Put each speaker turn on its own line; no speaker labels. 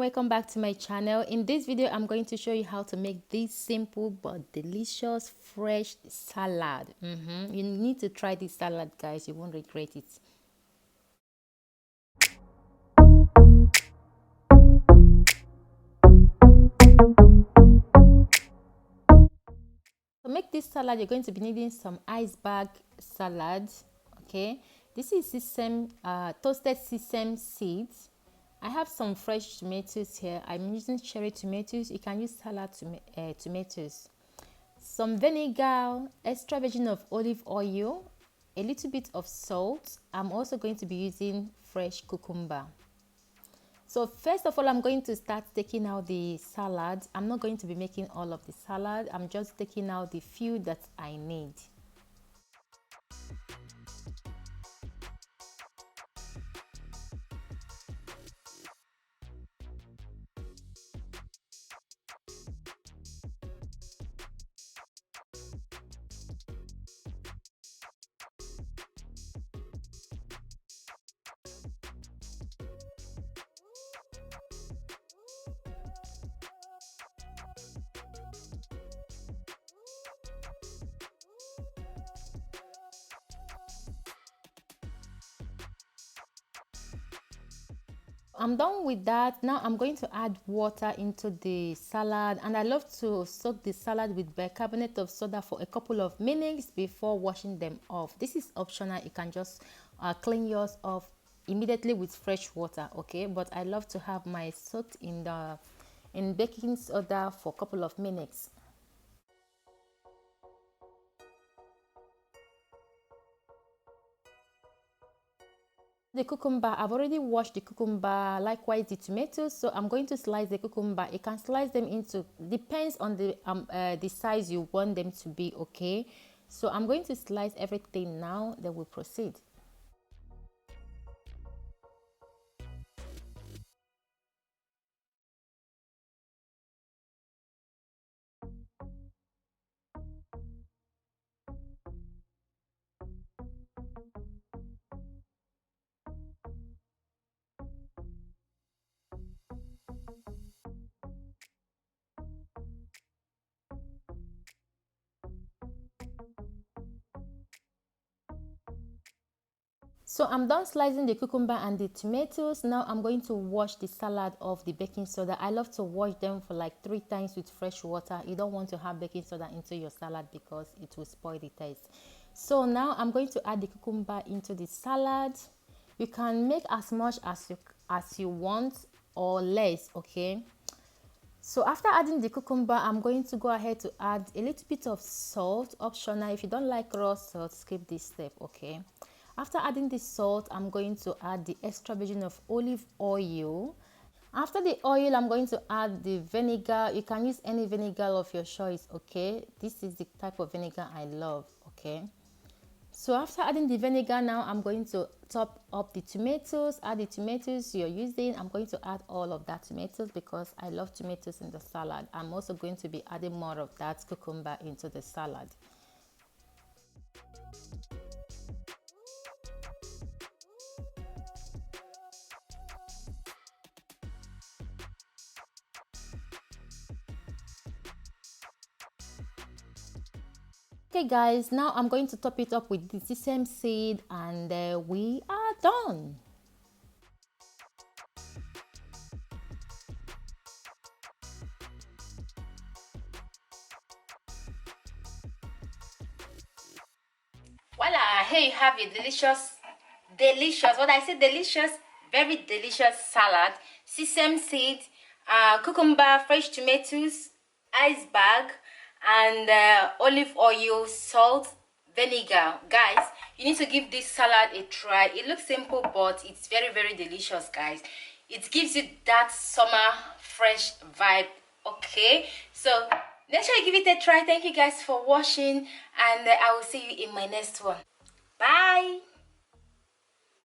welcome back to my channel. In this video I'm going to show you how to make this simple but delicious fresh salad. You need to try this salad, guys. You won't regret it. To make this salad, you're going to be needing some iceberg salad. Okay, this is toasted sesame seeds. I have some fresh tomatoes here. I'm using cherry tomatoes. You can use salad tomatoes. Some vinegar, extra virgin of olive oil, a little bit of salt. I'm also going to be using fresh cucumber. So first of all, I'm going to start taking out the salad. I'm not going to be making all of the salad. I'm just taking out the few that I need. I'm done with that. Now I'm going to add water into the salad, and I love to soak the salad with bicarbonate of soda for a couple of minutes before washing them off. This is optional. You can just clean yours off immediately with fresh water, okay? But I love to have my soaked in baking soda for a couple of minutes. The cucumber, I've already washed the cucumber, likewise the tomatoes, so I'm going to slice the cucumber. You can slice them into, depends on the size you want them to be, okay? So I'm going to slice everything now, then we'll proceed. So I'm done slicing the cucumber and the tomatoes. Now I'm going to wash the salad of the baking soda. I love to wash them for like 3 times with fresh water. You don't want to have baking soda into your salad because it will spoil the taste. So now I'm going to add the cucumber into the salad. You can make as much as you want or less, okay? So after adding the cucumber, I'm going to go ahead to add a little bit of salt, optional. If you don't like raw salt, skip this step, okay? After adding the salt, I'm going to add the extra virgin of olive oil. After the oil, I'm going to add the vinegar. You can use any vinegar of your choice, okay? This is the type of vinegar I love, okay? So after adding the vinegar, now I'm going to top up the tomatoes. Add the tomatoes you're using. I'm going to add all of that tomatoes because I love tomatoes in the salad. I'm also going to be adding more of that cucumber into the salad. Okay guys, now I'm going to top it up with the sesame seed, and we are done. Voila, here you have a delicious, what I say delicious, very delicious salad. Sesame seed, cucumber, fresh tomatoes, iceberg, and olive oil, salt, vinegar. Guys, you need to give this salad a try. It looks simple, but it's very, very delicious, guys. It gives you that summer fresh vibe, okay? So make sure you give it a try. Thank you guys for watching, and I will see you in my next one. Bye.